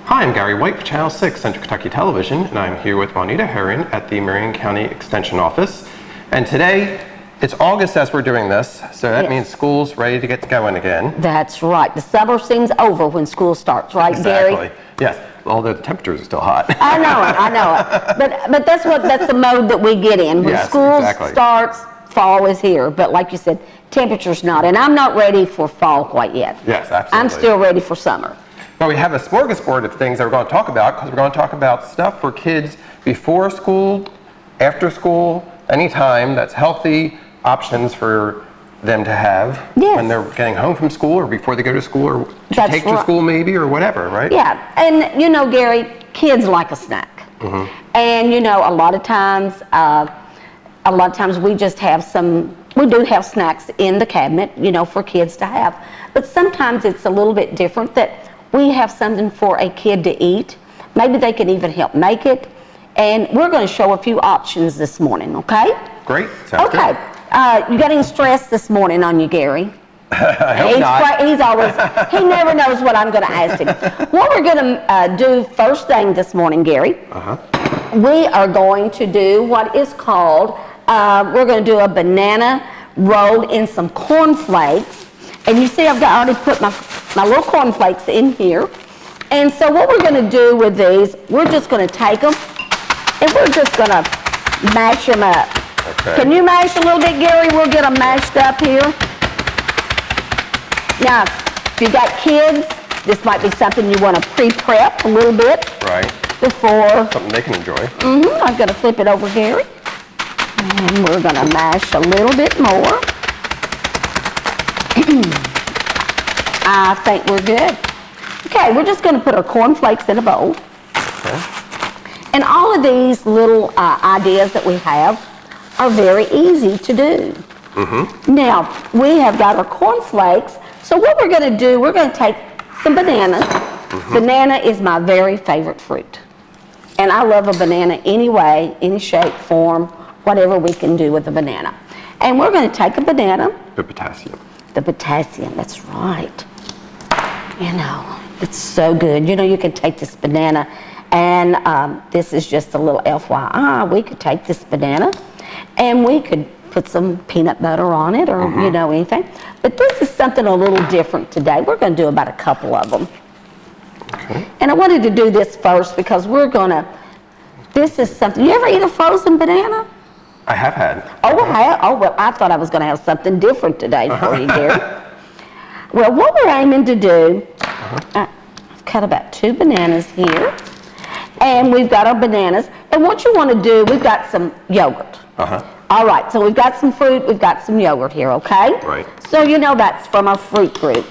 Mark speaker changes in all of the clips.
Speaker 1: Hi, I'm Gary White for Channel 6 Central Kentucky Television, and I'm here with Marion at the Marion County Extension Office. And today, it's August as we're doing this, so that means school's ready to get going again.
Speaker 2: That's right. The summer seems over when school starts, right, Gary?
Speaker 1: Exactly. Yes, although the temperatures are still hot.
Speaker 2: I know it. But that's the mode that we get in. When school starts, fall is here. But like you said, temperature's not. And I'm not ready for fall quite yet.
Speaker 1: Yes, absolutely.
Speaker 2: I'm still ready for summer.
Speaker 1: But we have a smorgasbord of things that we're going to talk about, because we're going to talk about stuff for kids before school, after school, anytime that's healthy, options for them to have when they're getting home from school or before they go to school or to take to school maybe or whatever, right?
Speaker 2: Yeah, and you know, Gary, kids like a snack. And you know, a lot of times we just have we do have snacks in the cabinet, you know, for kids to have. But sometimes it's a little bit different, that we have something for a kid to eat. Maybe they can even help make it. And we're going to show a few options this morning, okay?
Speaker 1: Great. Sounds good.
Speaker 2: You got any stress this morning on you, Gary?
Speaker 1: I hope not.
Speaker 2: He never knows what I'm going to ask him. What we're going to do first thing this morning, Gary, we are going to do what is called, we're going to do a banana rolled in some cornflakes. And you see I've already put my little cornflakes in here. And so what we're going to do with these, we're just going to take them and we're just going to mash them up.
Speaker 1: Okay.
Speaker 2: Can you mash a little bit, Gary? We'll get them mashed up here. Now, if you've got kids, this might be something you want to pre-prep a little bit.
Speaker 1: Right.
Speaker 2: Before.
Speaker 1: Something they can enjoy.
Speaker 2: I'm going to flip it over, Gary. And we're going to mash a little bit more. I think we're good. Okay, we're just going to put our cornflakes in a bowl.
Speaker 1: Okay.
Speaker 2: And all of these little ideas that we have are very easy to do. Now, we have got our cornflakes. So what we're going to do, we're going to take some bananas. Banana is my very favorite fruit. And I love a banana any way, any shape, form, whatever we can do with a banana. And we're going to take a banana.
Speaker 1: The potassium. The
Speaker 2: potassium, that's right. You know, it's so good. You know, you can take this banana, and this is just a little FYI. We could take this banana, and we could put some peanut butter on it, or you know, anything. But this is something a little different today. We're going to do about a couple of them. Okay. And I wanted to do this first because we're going to. This is something. You ever eat a frozen banana?
Speaker 1: I have had.
Speaker 2: Oh, well, I thought I was going to have something different today for you, Gary. Well, what we're aiming to do, I've cut about 2 bananas here, and we've got our bananas. And what you want to do, we've got some yogurt. All right, so we've got some fruit, we've got some yogurt here, okay?
Speaker 1: Right.
Speaker 2: So you know that's from our fruit group.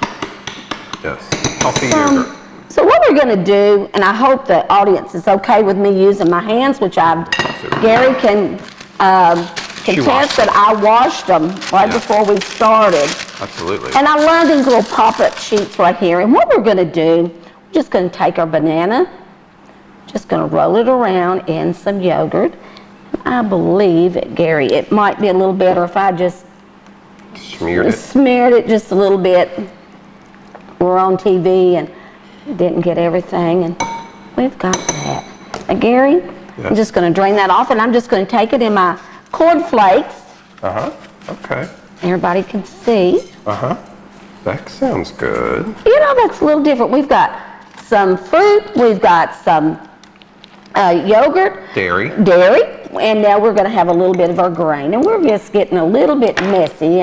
Speaker 1: Yes, healthy yogurt.
Speaker 2: So what we're going to do, and I hope the audience is okay with me using my hands, which Gary can contest that I washed them right before we started.
Speaker 1: Absolutely.
Speaker 2: And I love these little pop-up sheets right here. And what we're going to do, we're just going to take our banana, just going to roll it around in some yogurt. I believe, Gary, it might be a little better if I just smeared it just a little bit. We're on TV and didn't get everything, and we've got that. Now, Gary, I'm just going to drain that off, and I'm just going to take it in my cornflakes.
Speaker 1: Okay.
Speaker 2: Everybody can see.
Speaker 1: That sounds good.
Speaker 2: You know, that's a little different. We've got some fruit. We've got some yogurt.
Speaker 1: Dairy.
Speaker 2: And now we're going to have a little bit of our grain. And we're just getting a little bit messy,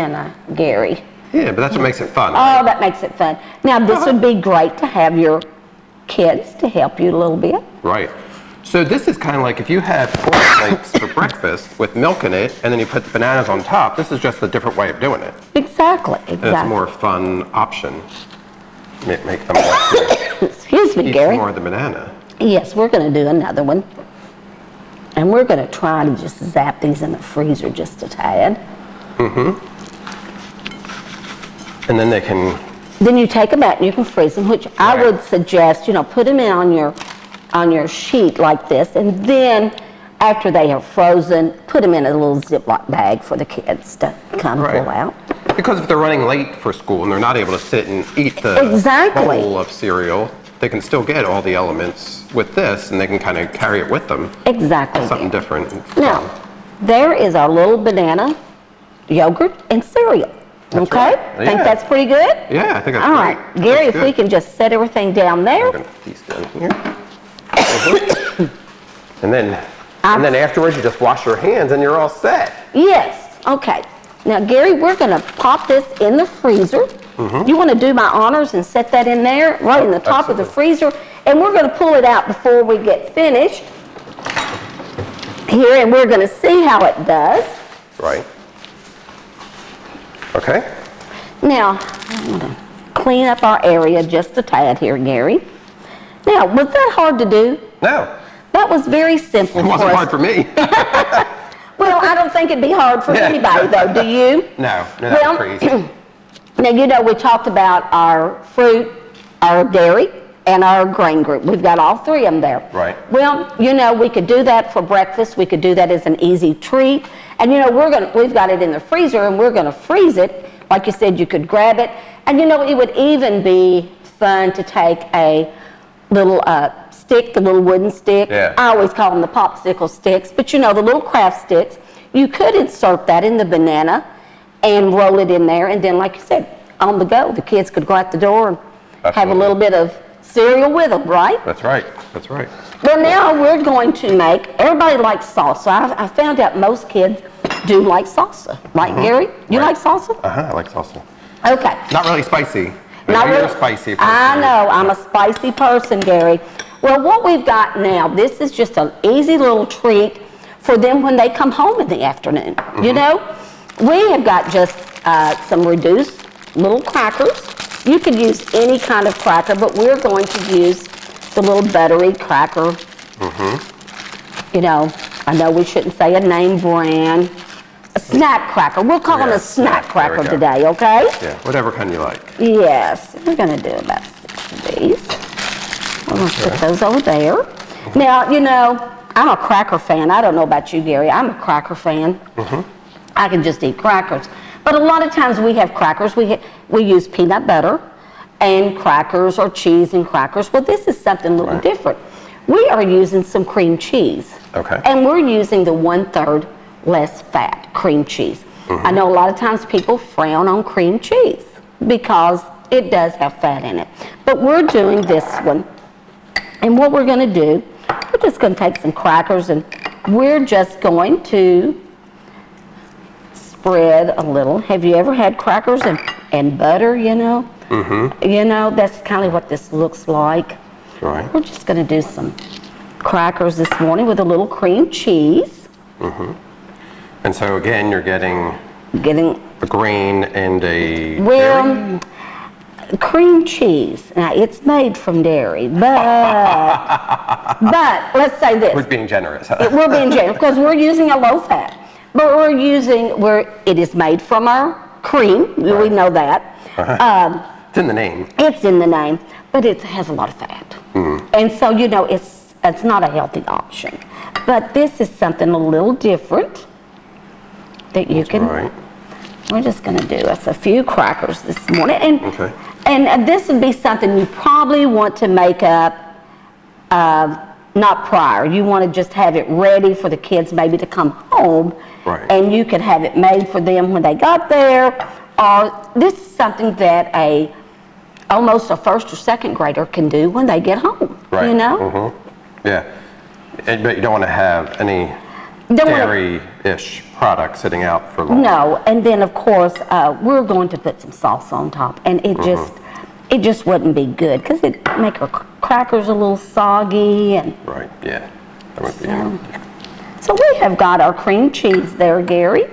Speaker 2: Gary?
Speaker 1: Yeah, but that's what makes it fun.
Speaker 2: Right? Oh, that makes it fun. Now, this would be great to have your kids to help you a little bit. Right.
Speaker 1: So this is kind of like if you had cornflakes for breakfast with milk in it, and then you put the bananas on top. This is just a different way of doing it.
Speaker 2: Exactly.
Speaker 1: And it's a more fun option. Make them more.
Speaker 2: Excuse me, Gary.
Speaker 1: Eat more of the banana.
Speaker 2: Yes, we're going to do another one. And we're going to try to just zap these in the freezer just a tad.
Speaker 1: And then they can...
Speaker 2: Then you take them out and you can freeze them, which I would suggest, you know, put them in on your sheet like this, and then after they are frozen, put them in a little Ziploc bag for the kids to kind of pull out.
Speaker 1: Because if they're running late for school and they're not able to sit and eat the bowl of cereal, they can still get all the elements with this, and they can kind of carry it with them.
Speaker 2: Exactly.
Speaker 1: Something different.
Speaker 2: Now, there is our little banana, yogurt, and cereal.
Speaker 1: That's
Speaker 2: okay?
Speaker 1: right.
Speaker 2: Think
Speaker 1: Yeah.
Speaker 2: that's pretty good?
Speaker 1: Yeah, I think that's
Speaker 2: all
Speaker 1: great.
Speaker 2: right, Gary,
Speaker 1: That's
Speaker 2: if we
Speaker 1: good.
Speaker 2: can just set everything down there.
Speaker 1: I'm gonna put these down here. And then afterwards, you just wash your hands, and you're all set.
Speaker 2: Yes, okay. Now, Gary, we're going to pop this in the freezer. You want to do my honors and set that in there, right in the top of the freezer, and we're going to pull it out before we get finished here, and we're going to see how it does.
Speaker 1: Right. Okay.
Speaker 2: Now, I'm going to clean up our area just a tad here, Gary. Now, was that hard to do?
Speaker 1: No,
Speaker 2: That was very simple
Speaker 1: it
Speaker 2: for
Speaker 1: wasn't
Speaker 2: us.
Speaker 1: hard for me.
Speaker 2: Well, I don't think it'd be hard for anybody, though, do you?
Speaker 1: No, that's crazy.
Speaker 2: Now, you know, we talked about our fruit, our dairy, and our grain group. We've got all three of them there.
Speaker 1: Right.
Speaker 2: Well, you know, we could do that for breakfast. We could do that as an easy treat. And, you know, we've got it in the freezer, and we're going to freeze it. Like you said, you could grab it. And, you know, it would even be fun to take a little stick, the little wooden stick.
Speaker 1: Yeah.
Speaker 2: I always call them the popsicle sticks. But, you know, the little craft sticks. You could insert that in the banana and roll it in there, and then, like you said, on the go. The kids could go out the door and have a
Speaker 1: Absolutely.
Speaker 2: little bit of cereal with them, right?
Speaker 1: That's right. That's right.
Speaker 2: Well, now we're going to make, everybody likes salsa. I found out most kids do like salsa. Right, Gary? You
Speaker 1: Right.
Speaker 2: like salsa?
Speaker 1: I like salsa.
Speaker 2: Okay.
Speaker 1: Not really spicy. But
Speaker 2: Not
Speaker 1: you're
Speaker 2: really-
Speaker 1: a spicy person.
Speaker 2: I know, I'm a spicy person, Gary. Well, what we've got now, this is just an easy little treat for them when they come home in the afternoon. You know, we have got just some reduced little crackers. You could use any kind of cracker, but we're going to use the little buttery cracker. You know, I know we shouldn't say a name brand. A snack cracker. We'll call them
Speaker 1: Yeah,
Speaker 2: a snack
Speaker 1: there we
Speaker 2: cracker
Speaker 1: go.
Speaker 2: today, okay?
Speaker 1: Yeah, whatever kind you like.
Speaker 2: Yes, we're going to do about 6 of these. We're going to put those over there. Now, you know, I'm a cracker fan. I don't know about you, Gary. I'm a cracker fan. I can just eat crackers. But a lot of times we have crackers. We use peanut butter and crackers, or cheese and crackers. Well, this is something a little different. We are using some cream cheese.
Speaker 1: Okay.
Speaker 2: And we're using the 1/3 less fat cream cheese. I know a lot of times people frown on cream cheese because it does have fat in it. But we're doing this one. And what we're going to do, we're just going to take some crackers, and we're just going to spread a little. Have you ever had crackers and butter, you know? You know, that's kind of what this looks like.
Speaker 1: Right.
Speaker 2: We're just going to do some crackers this morning with a little cream cheese.
Speaker 1: And so again, you're getting
Speaker 2: Getting,
Speaker 1: a grain and a
Speaker 2: well,
Speaker 1: dairy?
Speaker 2: cream cheese. Now, it's made from dairy, but let's say this.
Speaker 1: We're being generous.
Speaker 2: We're being generous because we're using a low fat, but it is made from our cream. We
Speaker 1: Right.
Speaker 2: know that.
Speaker 1: It's in the name.
Speaker 2: It's in the name, but it has a lot of fat, and so you know it's not a healthy option. But this is something a little different that you can.
Speaker 1: Right.
Speaker 2: We're just going to do us a few crackers this morning,
Speaker 1: Okay.
Speaker 2: and this would be something you probably want to make up. Not prior. You want to just have it ready for the kids maybe to come home.
Speaker 1: Right.
Speaker 2: And you could have it made for them when they got there. Or this is something that almost a first or second grader can do when they get home.
Speaker 1: Right.
Speaker 2: You know?
Speaker 1: Yeah. But you don't want to have any
Speaker 2: Don't wanna-
Speaker 1: dairy-ish product sitting out for long.
Speaker 2: No, and then of course we're going to put some salsa on top, and it just wouldn't be good because it make our crackers a little soggy, and
Speaker 1: Right. Yeah. That would be.
Speaker 2: so we have got our cream cheese there, Gary.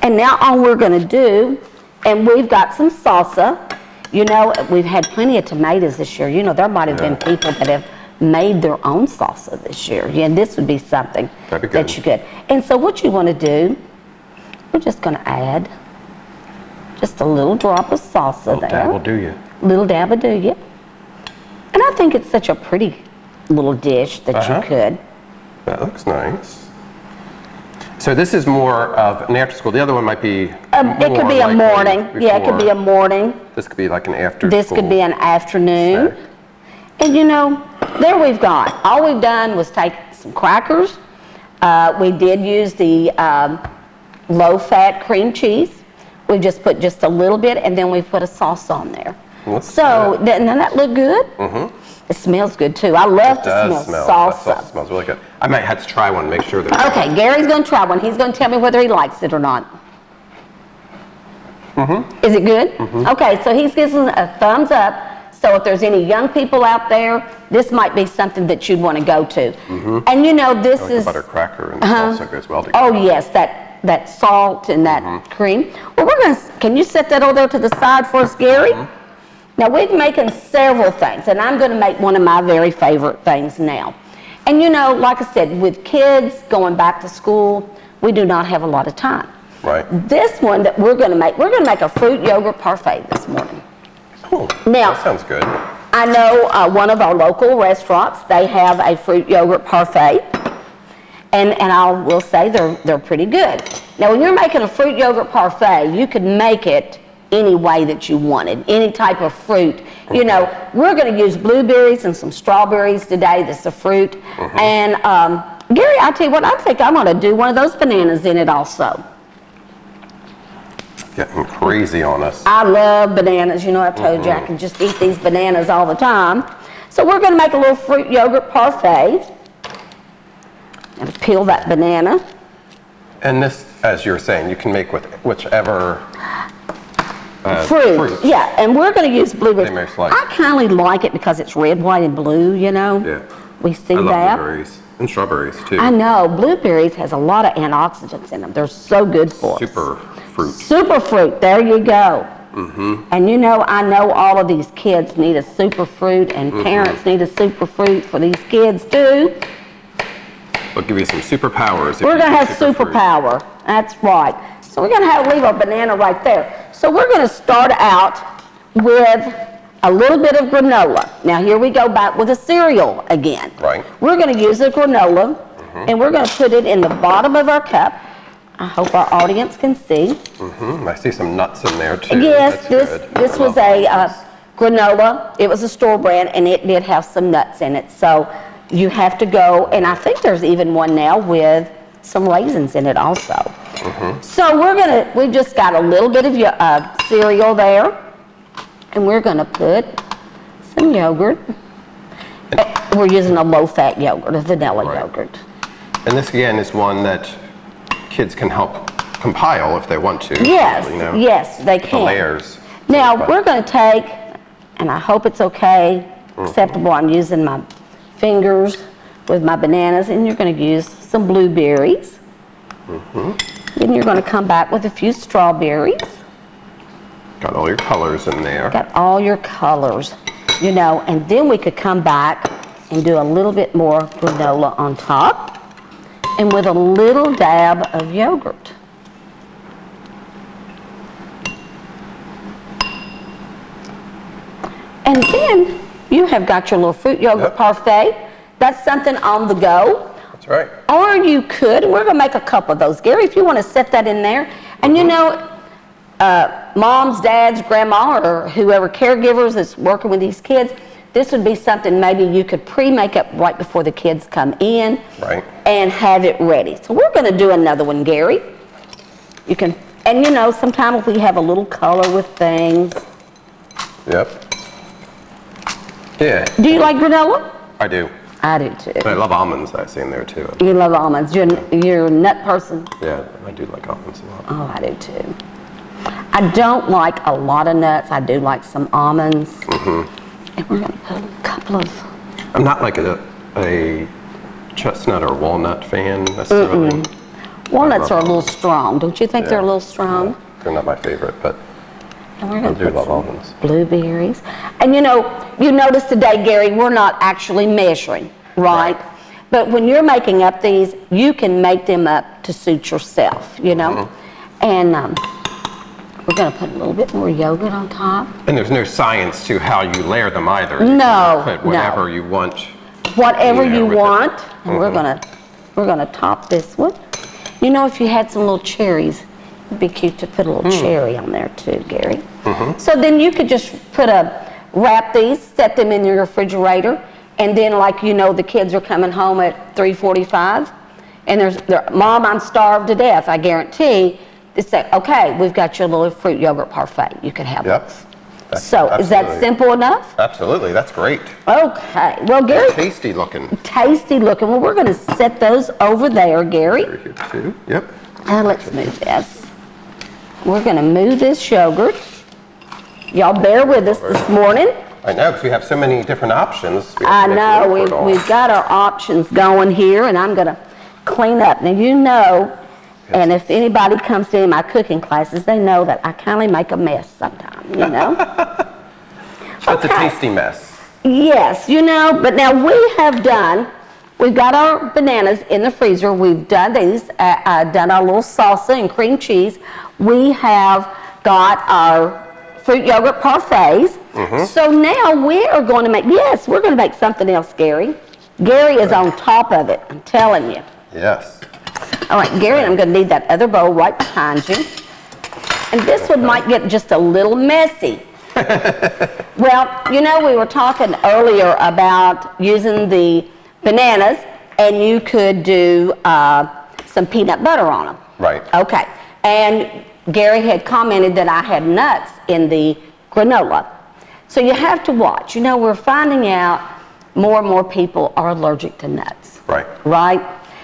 Speaker 2: And now all we're going to do, and we've got some salsa. You know, we've had plenty of tomatoes this year. You know, there might have been people that have made their own salsa this year. Yeah, this would be something
Speaker 1: That'd be good.
Speaker 2: that you could. And so what you want to do, we're just going to add just a little drop of salsa there.
Speaker 1: That will do you.
Speaker 2: Little dab of do you. And I think it's such a pretty little dish that you could.
Speaker 1: That looks nice. So this is more of an after school. The other one might be
Speaker 2: It could be a morning. Yeah, it could be a morning.
Speaker 1: This could be like an after
Speaker 2: This
Speaker 1: school
Speaker 2: could be an afternoon.
Speaker 1: snack.
Speaker 2: And you know, there we've gone. All we've done was take some crackers. We did use the low-fat cream cheese. We just put just a little bit, and then we put a sauce on there. So, doesn't that look good? Mm-hmm. It smells good too. I love to smell salsa.
Speaker 1: That sauce smells really good. I might have to try one, make sure that.
Speaker 2: Okay, Gary's going to try one. He's going to tell me whether he likes it or not. Mm-hmm. Is it good? Mm-hmm. Okay, so he's giving a thumbs up. So if there's any young people out there, this might be something that you'd want to go to. Mm-hmm. And you know, this is
Speaker 1: butter cracker and salsa goes well together.
Speaker 2: Oh yes, that salt and that cream. Well, we're going to. Can you set that over there to the side for us, Gary? Mm-hmm. Now we're making several things, and I'm going to make one of my very favorite things now. And you know, like I said, with kids going back to school, we do not have a lot of time.
Speaker 1: Right.
Speaker 2: This one that we're going to make a fruit yogurt parfait this morning.
Speaker 1: Oh,
Speaker 2: now,
Speaker 1: that sounds good.
Speaker 2: I know one of our local restaurants, they have a fruit yogurt parfait, and I will say they're pretty good. Now, when you're making a fruit yogurt parfait, you could make it any way that you wanted, any type of fruit. You know, we're going to use blueberries and some strawberries today. This is a fruit. And Gary, I'll tell you what, I think I'm going to do one of those bananas in it also.
Speaker 1: Getting crazy on us.
Speaker 2: I love bananas. You know, I've told you I can just eat these bananas all the time. So we're going to make a little fruit yogurt parfait. And peel that banana.
Speaker 1: And this, as you're saying, you can make with whichever
Speaker 2: fruit. Yeah, and we're going to use blueberries.
Speaker 1: Like.
Speaker 2: I kind of like it because it's red, white, and blue, you know.
Speaker 1: Yeah.
Speaker 2: We see
Speaker 1: I love
Speaker 2: that.
Speaker 1: blueberries and strawberries too.
Speaker 2: I know. Blueberries has a lot of antioxidants in them. They're so good for us.
Speaker 1: Super fruit.
Speaker 2: Super fruit. There you go. And you know, I know all of these kids need a super fruit, and parents need a super fruit for these kids too.
Speaker 1: We'll give you some superpowers.
Speaker 2: We're going to have superpower. That's right. So we're going to leave our banana right there. So we're going to start out with a little bit of granola. Now here we go back with a cereal again.
Speaker 1: Right.
Speaker 2: We're going to use the granola, and we're going to put it in the bottom of our cup. I hope our audience can see.
Speaker 1: I see some nuts in there too.
Speaker 2: Yes, this was a granola. It was a store brand, and it did have some nuts in it. So you have to go, and I think there's even one now with some raisins in it also. So we just got a little bit of cereal there, and we're gonna put some yogurt. We're using a low-fat yogurt, a vanilla yogurt.
Speaker 1: And this again is one that kids can help compile if they want to.
Speaker 2: Yes,
Speaker 1: you know,
Speaker 2: yes, they can.
Speaker 1: The layers.
Speaker 2: Now we're gonna take, and I hope it's acceptable, I'm using my fingers with my bananas, and you're going to use some blueberries. Then you're going to come back with a few strawberries.
Speaker 1: Got all your colors in there.
Speaker 2: Got all your colors, you know, and then we could come back and do a little bit more granola on top, and with a little dab of yogurt. And then you have got your little fruit yogurt parfait. That's something on the go.
Speaker 1: That's right.
Speaker 2: Or you could, we're going to make a couple of those. Gary, if you want to set that in there. And you know, moms, dads, grandma, or whoever caregivers that's working with these kids, this would be something maybe you could pre-make up right before the kids come in.
Speaker 1: Right.
Speaker 2: And have it ready. So we're going to do another one, Gary. You can, and you know, sometimes we have a little color with things.
Speaker 1: Yep. Yeah.
Speaker 2: Do you like granola?
Speaker 1: I do.
Speaker 2: I do too.
Speaker 1: I love almonds, I see in there too.
Speaker 2: You love almonds. You're a nut person?
Speaker 1: Yeah, I do like almonds a lot.
Speaker 2: Oh, I do too. I don't like a lot of nuts. I do like some almonds. And we're going to put a couple of...
Speaker 1: I'm not like a chestnut or walnut fan necessarily.
Speaker 2: Walnuts are a little strong. Don't you think they're a little strong?
Speaker 1: Yeah. They're not my favorite, but
Speaker 2: and we're going to
Speaker 1: I do
Speaker 2: put
Speaker 1: love
Speaker 2: some
Speaker 1: almonds.
Speaker 2: Blueberries. And you know, you notice today, Gary, we're not actually measuring, right? But when you're making up these, you can make them up to suit yourself, you know? And we're going to put a little bit more yogurt on top.
Speaker 1: And there's no science to how you layer them either. You
Speaker 2: No,
Speaker 1: can put whatever you want.
Speaker 2: Whatever you want. And
Speaker 1: Mm-hmm.
Speaker 2: we're gonna top this one. You know, if you had some little cherries, it'd be cute to put a little cherry on there too, Gary. So then you could just wrap these, set them in your refrigerator, and then like the kids are coming home at 3:45, and Mom, I'm starved to death, I guarantee. They say, okay, we've got your little fruit yogurt parfait. You can have those. So is that simple enough?
Speaker 1: Absolutely, that's great.
Speaker 2: Okay, well, Gary.
Speaker 1: Tasty looking.
Speaker 2: Tasty looking. Well, we're going to set those over there, Gary.
Speaker 1: Over here too. Yep.
Speaker 2: Now let's move this. We're going to move this yogurt. Y'all bear with us this morning.
Speaker 1: I know, because we have so many different options.
Speaker 2: I know, we've got our options going here, and I'm going to clean up. Now, and if anybody comes to any of my cooking classes, they know that I kind of make a mess sometimes,
Speaker 1: It's a tasty mess.
Speaker 2: Yes, but now we've got our bananas in the freezer. We've done these, done our little salsa and cream cheese. We have got our fruit yogurt parfaits. So now we are going to we're going to make something else, Gary. Gary is on top of it, I'm telling you.
Speaker 1: Yes.
Speaker 2: All right, Gary, I'm going to need that other bowl right behind you. And this one might get just a little messy. Well, we were talking earlier about using the bananas, and you could do some peanut butter on them.
Speaker 1: Right.
Speaker 2: Okay. And Gary had commented that I had nuts in the granola. So you have to watch. We're finding out more and more people are allergic to nuts.
Speaker 1: Right.
Speaker 2: Right?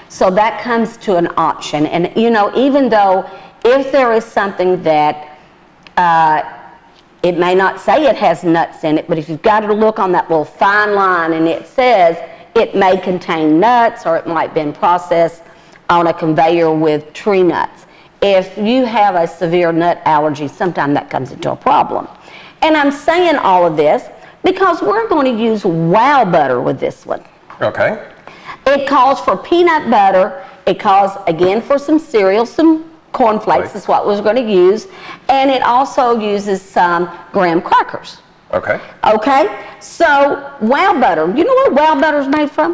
Speaker 2: So that comes to an option. And, even though if there is something that it may not say it has nuts in it, but if you've got to look on that little fine line and it says it may contain nuts or it might have been processed on a conveyor with tree nuts. If you have a severe nut allergy, sometimes that comes into a problem. And I'm saying all of this because we're going to use wow butter with this one.
Speaker 1: Okay.
Speaker 2: It calls for peanut butter. It calls, again, for some cereal, some cornflakes is what we're going to use. And it also uses some graham crackers.
Speaker 1: Okay.
Speaker 2: Okay? So, wow butter. You know what wow butter is made from?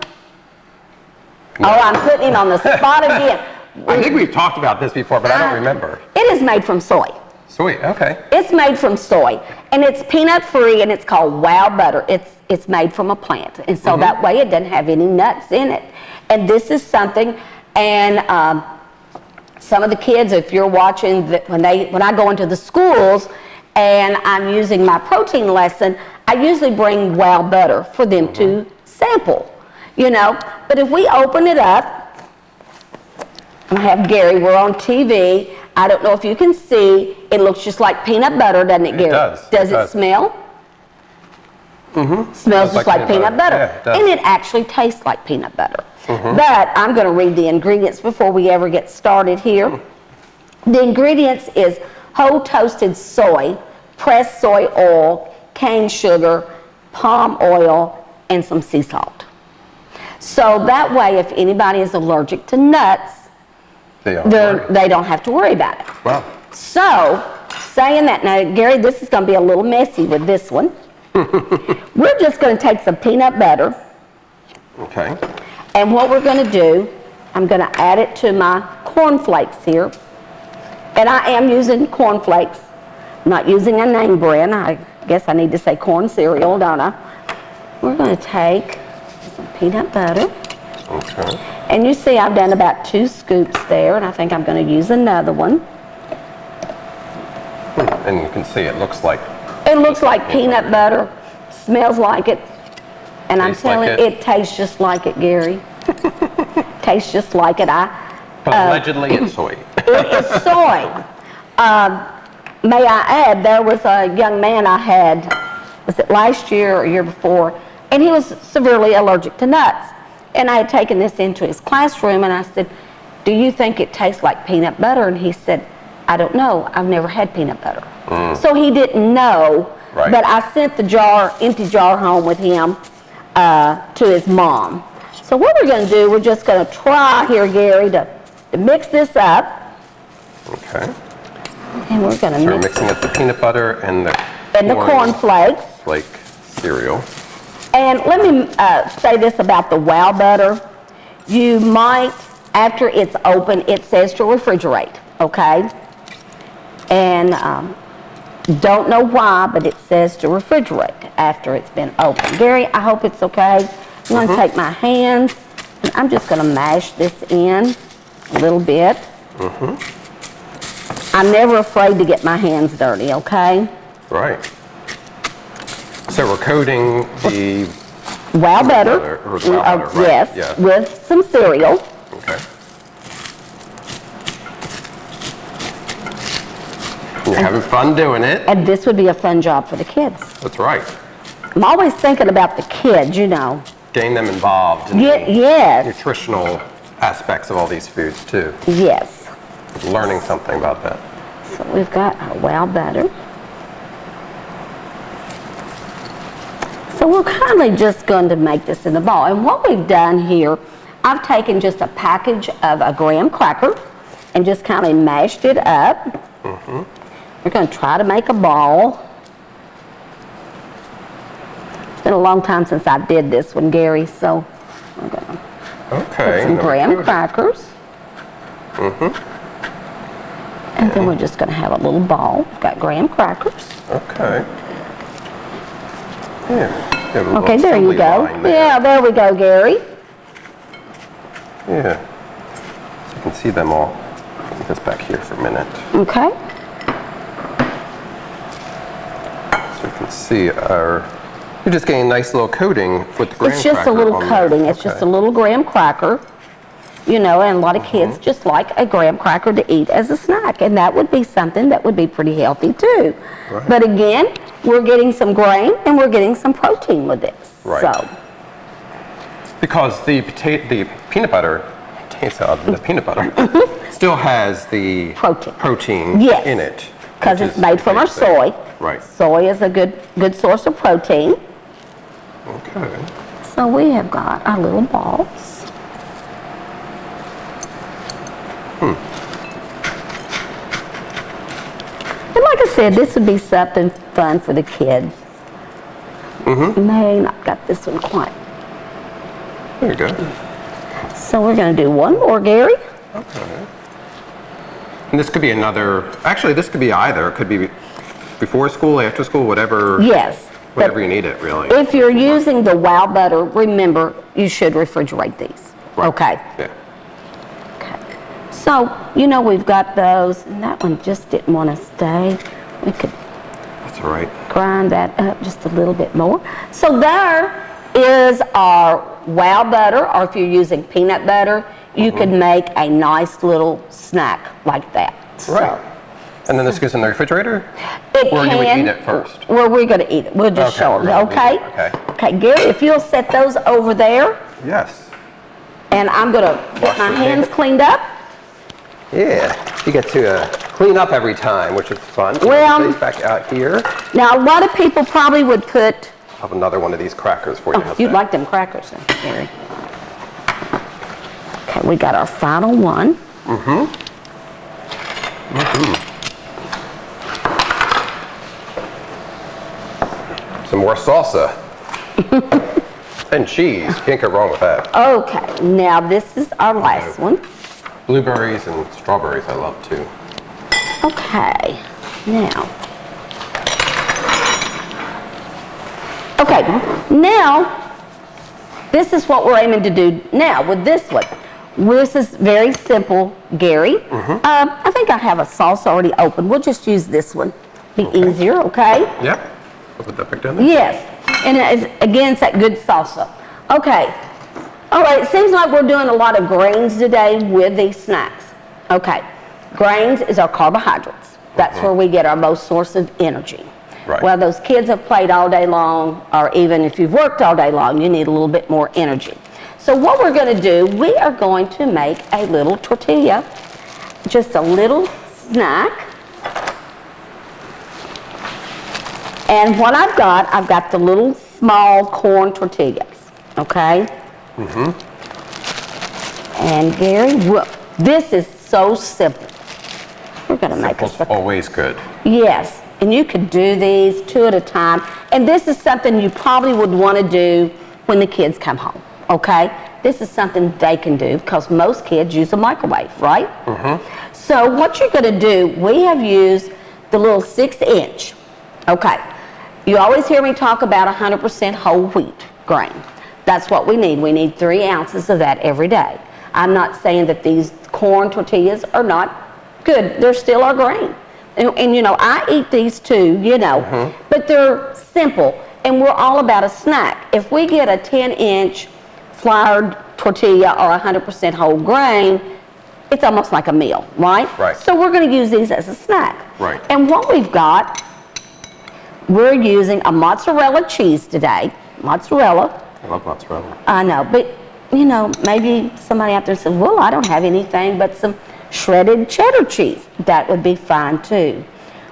Speaker 2: No. Oh, I'm putting it on the spot again.
Speaker 1: I think we've talked about this before, but I don't remember.
Speaker 2: It is made from soy.
Speaker 1: Soy, okay.
Speaker 2: It's made from soy, and it's peanut free, and it's called wow butter. It's made from a plant, and so that way it doesn't have any nuts in it. And this is something, and some of the kids, if you're watching, when I go into the schools and I'm using my protein lesson, I usually bring wow butter for them to sample, But if we open it up, I have Gary, we're on TV. I don't know if you can see, it looks just like peanut butter, doesn't it, Gary?
Speaker 1: It does.
Speaker 2: Does it smell? Smells just like peanut butter.
Speaker 1: Yeah, it does.
Speaker 2: And it actually tastes like peanut butter. But I'm going to read the ingredients before we ever get started here. The ingredients is whole toasted soy, pressed soy oil, cane sugar, palm oil, and some sea salt. So that way, if anybody is allergic to nuts, they don't have to worry about it.
Speaker 1: Wow.
Speaker 2: So, saying that, now Gary, this is going to be a little messy with this one. We're just going to take some peanut butter.
Speaker 1: Okay.
Speaker 2: And what we're going to do, I'm going to add it to my cornflakes here. And I am using cornflakes, not using a name brand. I guess I need to say corn cereal, don't I? We're going to take some peanut butter.
Speaker 1: Okay.
Speaker 2: And you see I've done about 2 scoops there, and I think I'm going to use another one.
Speaker 1: And you can see it looks like...
Speaker 2: It looks like peanut butter, smells like it, and I'm telling you, it tastes just like it, Gary. Tastes just like it.
Speaker 1: But allegedly it's soy.
Speaker 2: It is soy. May I add, there was a young man I had, was it last year or year before, and he was severely allergic to nuts. And I had taken this into his classroom, and I said, do you think it tastes like peanut butter? And he said, I don't know. I've never had peanut butter. So he didn't know, but I sent the empty jar home with him to his mom. So what we're going to do, we're just going to try here, Gary, to mix this up.
Speaker 1: Okay.
Speaker 2: And we're going to
Speaker 1: So we're mixing up the peanut butter and the
Speaker 2: cornflakes.
Speaker 1: Flake cereal.
Speaker 2: And let me say this about the wow butter. You might after it's open, it says to refrigerate, okay? And don't know why, but it says to refrigerate after it's been opened. Gary, I hope it's okay. I'm going to take my hands, and I'm just going to mash this in a little bit. I'm never afraid to get my hands dirty, okay?
Speaker 1: Right. So we're coating the
Speaker 2: Wow butter.
Speaker 1: Or the wow butter, right.
Speaker 2: Yes,
Speaker 1: Yeah.
Speaker 2: with some cereal.
Speaker 1: Okay. You're having fun doing it.
Speaker 2: And this would be a fun job for the kids.
Speaker 1: That's right.
Speaker 2: I'm always thinking about the kids, you know.
Speaker 1: Getting them involved in
Speaker 2: Yes.
Speaker 1: the nutritional aspects of all these foods too.
Speaker 2: Yes.
Speaker 1: Learning something about that.
Speaker 2: So we've got our wow butter. So we're kind of just going to make this in the ball. And what we've done here, I've taken just a package of a graham cracker and just kind of mashed it up. We're going to try to make a ball. It's been a long time since I did this one, Gary, so we're going to put some graham crackers. And then we're just going to have a little ball. We've got graham crackers.
Speaker 1: Okay. Yeah.
Speaker 2: Okay, there you go. Yeah, there we go, Gary.
Speaker 1: Yeah. So you can see them all. Put this back here for a minute.
Speaker 2: Okay.
Speaker 1: So you can see you're just getting a nice little coating with the graham
Speaker 2: It's just a
Speaker 1: cracker
Speaker 2: little
Speaker 1: on there.
Speaker 2: coating. It's just a little graham cracker. You know, and a lot of kids just like a graham cracker to eat as a snack. And that would be something that would be pretty healthy too.
Speaker 1: Right.
Speaker 2: But again, we're getting some grain and we're getting some protein with this.
Speaker 1: Right.
Speaker 2: So.
Speaker 1: Because the peanut butter, the peanut butter still has the protein
Speaker 2: Yes.
Speaker 1: in it.
Speaker 2: Because
Speaker 1: which
Speaker 2: it's
Speaker 1: is
Speaker 2: made from our
Speaker 1: basic.
Speaker 2: soy.
Speaker 1: Right.
Speaker 2: Soy is a good source of protein.
Speaker 1: Okay.
Speaker 2: So we have got our little balls. And like I said, this would be something fun for the kids. May not got this one quite.
Speaker 1: There you go.
Speaker 2: So we're going to do one more, Gary.
Speaker 1: Okay. And this could be another, actually this could be either. It could be before school, after school, whatever.
Speaker 2: Yes.
Speaker 1: Whatever
Speaker 2: but
Speaker 1: you need it, really.
Speaker 2: if you're using the wow butter, remember, you should refrigerate these.
Speaker 1: Right.
Speaker 2: Okay.
Speaker 1: Yeah.
Speaker 2: Okay. So, you know, we've got those, and that one just didn't want to stay. We could
Speaker 1: That's all right.
Speaker 2: grind that up just a little bit more. So there is our wow butter, or if you're using peanut butter, you could make a nice little snack like that.
Speaker 1: Right. And then this goes in the refrigerator?
Speaker 2: It
Speaker 1: Or
Speaker 2: can,
Speaker 1: you would eat it first?
Speaker 2: Well, we're going to eat it. We'll just show
Speaker 1: we're
Speaker 2: them,
Speaker 1: gonna
Speaker 2: okay?
Speaker 1: eat it, okay.
Speaker 2: Okay, Gary, if you'll set those over there,
Speaker 1: Yes.
Speaker 2: and I'm going to get
Speaker 1: Wash
Speaker 2: my
Speaker 1: your
Speaker 2: hands
Speaker 1: hands.
Speaker 2: cleaned up.
Speaker 1: Yeah. You get to clean up every time, which is fun. So
Speaker 2: Well-
Speaker 1: these back out here.
Speaker 2: Now, a lot of people probably would put,
Speaker 1: I'll have another one of these crackers for you.
Speaker 2: oh,
Speaker 1: How's
Speaker 2: you'd
Speaker 1: that?
Speaker 2: like them crackers then, Gary. Okay, we got our final one.
Speaker 1: Some more salsa. And cheese. Can't go wrong with that.
Speaker 2: Okay, now this is our last one.
Speaker 1: Blueberries and strawberries I love too.
Speaker 2: Okay, now. Okay, now, this is what we're aiming to do now with this one. This is very simple, Gary. I think I have a sauce already open. We'll just use this one. Be easier, okay?
Speaker 1: Yep. I'll put that back down there.
Speaker 2: Yes, and again, it's that good salsa. Okay, all right, it seems like we're doing a lot of grains today with these snacks. Okay, grains is our carbohydrates. That's where we get our most source of energy.
Speaker 1: Right.
Speaker 2: Well, those kids have played all day long, or even if you've worked all day long, you need a little bit more energy. So what we're going to do, we are going to make a little tortilla, just a little snack. And what I've got the little small corn tortillas, okay? And Gary, this is so simple. We're going to make
Speaker 1: Simple's
Speaker 2: a
Speaker 1: always good.
Speaker 2: Yes, and you could do these 2 at a time. And this is something you probably would want to do when the kids come home, okay? This is something they can do because most kids use a microwave, right? So what you're going to do, we have used the little 6-inch, okay? You always hear me talk about 100% whole wheat grain. That's what we need. We need 3 ounces of that every day. I'm not saying that these corn tortillas are not good. They're still our grain. And you know, I eat these too, you know, but they're simple. And we're all about a snack. If we get a 10-inch floured tortilla or 100% whole grain, it's almost like a meal, right?
Speaker 1: Right.
Speaker 2: So we're going to use these as a snack.
Speaker 1: Right.
Speaker 2: And what we've got, we're using a mozzarella cheese today. Mozzarella.
Speaker 1: I love mozzarella.
Speaker 2: I know, but you know, maybe somebody out there said, well, I don't have anything but some shredded cheddar cheese. That would be fine too.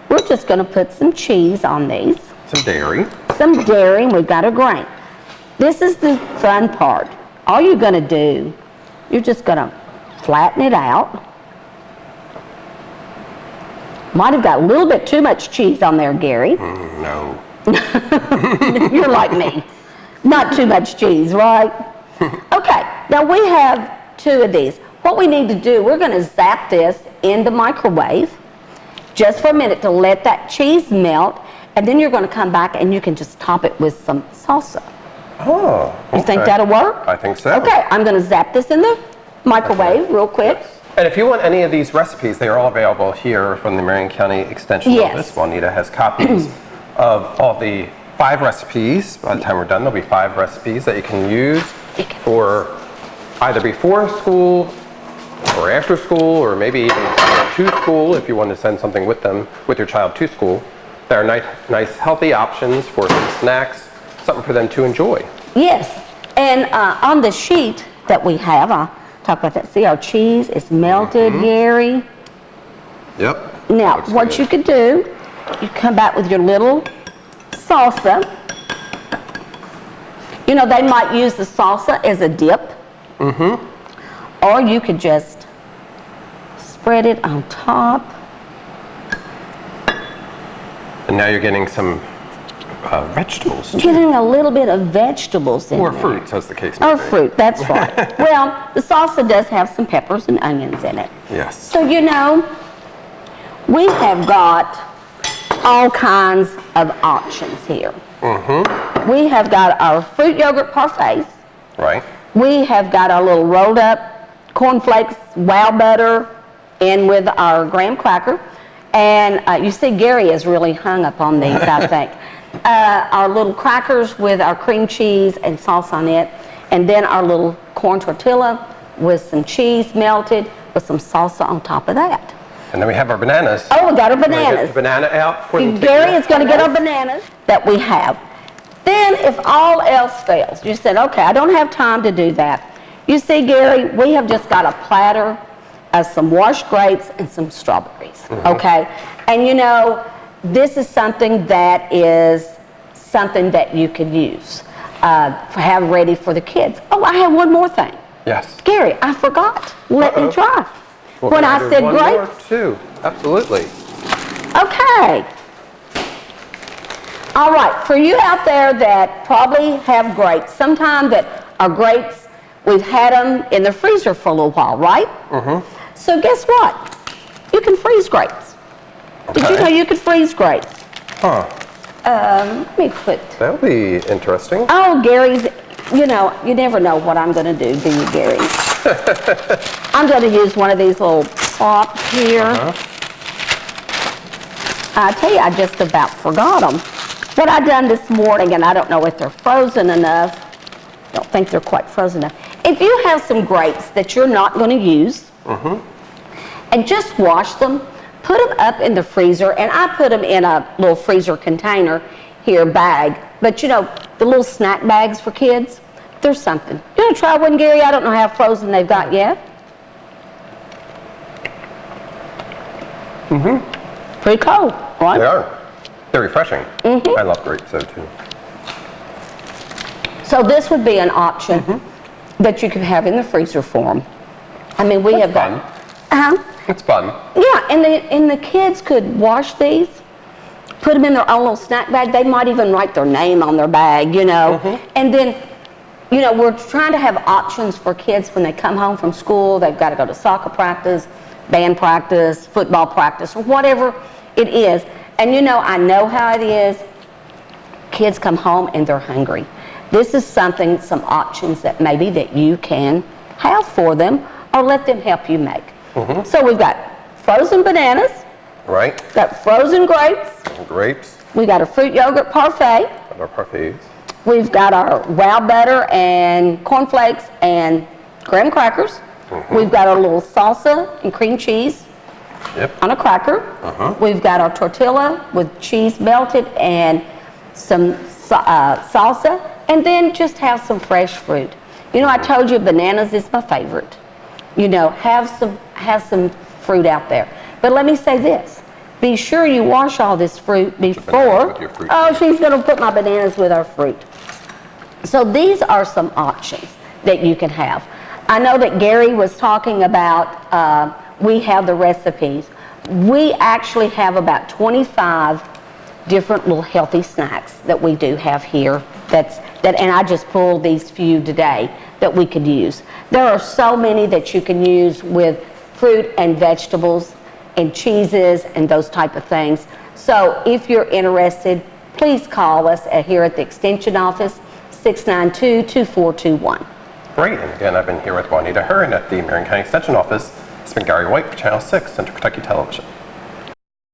Speaker 2: We're just going to put some cheese on these.
Speaker 1: Some dairy.
Speaker 2: Some dairy, and we've got a grain. This is the fun part. All you're going to do, you're just going to flatten it out. Might have got a little bit too much cheese on there, Gary.
Speaker 1: No.
Speaker 2: You're like me. Not too much cheese, right? Okay, now we have 2 of these. What we need to do, we're going to zap this in the microwave just for a minute to let that cheese melt, and then you're going to come back and you can just top it with some salsa.
Speaker 1: Oh, okay.
Speaker 2: You think that'll work?
Speaker 1: I think so.
Speaker 2: Okay, I'm going to zap this in the microwave real quick.
Speaker 1: And if you want any of these recipes, they are all available here from the Marion County Extension
Speaker 2: Yes.
Speaker 1: Office. Juanita has copies of all the 5 recipes. By the time we're done, there'll be 5 recipes that you can use for either before school or after school, or maybe even to school if you want to send something with them, with your child to school. There are nice healthy options for some snacks, something for them to enjoy.
Speaker 2: Yes, and on the sheet that we have, I'll talk about that. See, our cheese is melted, Gary.
Speaker 1: Yep.
Speaker 2: Now,
Speaker 1: Looks
Speaker 2: what
Speaker 1: good.
Speaker 2: you could do, you come back with your little salsa. You know, they might use the salsa as a dip. Or you could just spread it on top.
Speaker 1: And now you're getting some vegetables.
Speaker 2: Getting a little bit of vegetables in
Speaker 1: Or
Speaker 2: there.
Speaker 1: fruits, as the case may
Speaker 2: Or
Speaker 1: be.
Speaker 2: fruit, that's right. Well, the salsa does have some peppers and onions in it.
Speaker 1: Yes.
Speaker 2: So, you know, we have got all kinds of options here. We have got our fruit yogurt parfaits.
Speaker 1: Right.
Speaker 2: We have got our little rolled up cornflakes, wow butter, in with our graham cracker. And you see Gary is really hung up on these, I think. Our little crackers with our cream cheese and sauce on it. And then our little corn tortilla with some cheese melted with some salsa on top of that.
Speaker 1: And then we have our bananas.
Speaker 2: Oh, we got our
Speaker 1: Wanna get
Speaker 2: bananas.
Speaker 1: the banana out for them to
Speaker 2: Gary
Speaker 1: eat?
Speaker 2: is going to get our bananas that we have. Then if all else fails, you said, okay, I don't have time to do that. You see, Gary, we have just got a platter of some washed grapes and some strawberries, okay? And you know, this is something that you could use, have ready for the kids. Oh, I have one more thing.
Speaker 1: Yes.
Speaker 2: Gary, I forgot. Let me try.
Speaker 1: Well,
Speaker 2: When
Speaker 1: then
Speaker 2: I
Speaker 1: do
Speaker 2: said
Speaker 1: one more,
Speaker 2: grapes,
Speaker 1: too. Absolutely.
Speaker 2: okay. All right, for you out there that probably have grapes, sometimes that are grapes, we've had them in the freezer for a little while, right? So guess what? You can freeze grapes. Did you
Speaker 1: Okay.
Speaker 2: know you could freeze grapes?
Speaker 1: Huh.
Speaker 2: Let me put,
Speaker 1: That'll be interesting.
Speaker 2: oh, Gary's, you know, you never know what I'm going to do you, Gary? I'm going to use one of these little props here. I tell you, I just about forgot them. What I done this morning, and I don't know if they're frozen enough. I don't think they're quite frozen enough. If you have some grapes that you're not going to use, and just wash them, put them up in the freezer, and I put them in a little freezer container here, bag. But you know, the little snack bags for kids, there's something. You want to try one, Gary? I don't know how frozen they've got yet. Pretty cold, right?
Speaker 1: They are. They're refreshing. I love grapes, though, too.
Speaker 2: So this would be an option that you could have in the freezer form. I mean, we have
Speaker 1: fun.
Speaker 2: got.
Speaker 1: It's fun.
Speaker 2: Yeah, and the kids could wash these, put them in their own little snack bag. They might even write their name on their bag, you know. And then you know, we're trying to have options for kids when they come home from school. They've got to go to soccer practice, band practice, football practice, or whatever it is. And you know, I know how it is. Kids come home and they're hungry. This is something, some options that maybe that you can have for them or let them help you make. So we've got frozen bananas.
Speaker 1: Right.
Speaker 2: Got frozen grapes.
Speaker 1: Grapes.
Speaker 2: We got a fruit yogurt parfait.
Speaker 1: Our parfaits.
Speaker 2: We've got our wow butter and cornflakes and graham crackers. We've got our little salsa and cream cheese on a cracker. We've got our tortilla with cheese melted and some salsa, and then just have some fresh fruit. You know, I told you bananas is my favorite. You know, have some fruit out there. But let me say this. Be sure you wash all this fruit before. Oh, she's going to put my bananas with our fruit. So these are some options that you can have. I know that Gary was talking about, we have the recipes. We actually have about 25 different little healthy snacks that we do have here. And I just pulled these few today that we could use. There are so many that you can use with fruit and vegetables and cheeses and those type of things. So if you're interested, please call us here at the Extension office, 692-2421.
Speaker 1: Great, and again, I've been here with Juanita Hearn at the Marion County Extension office. It's been Gary White for Channel 6, Central Kentucky Television.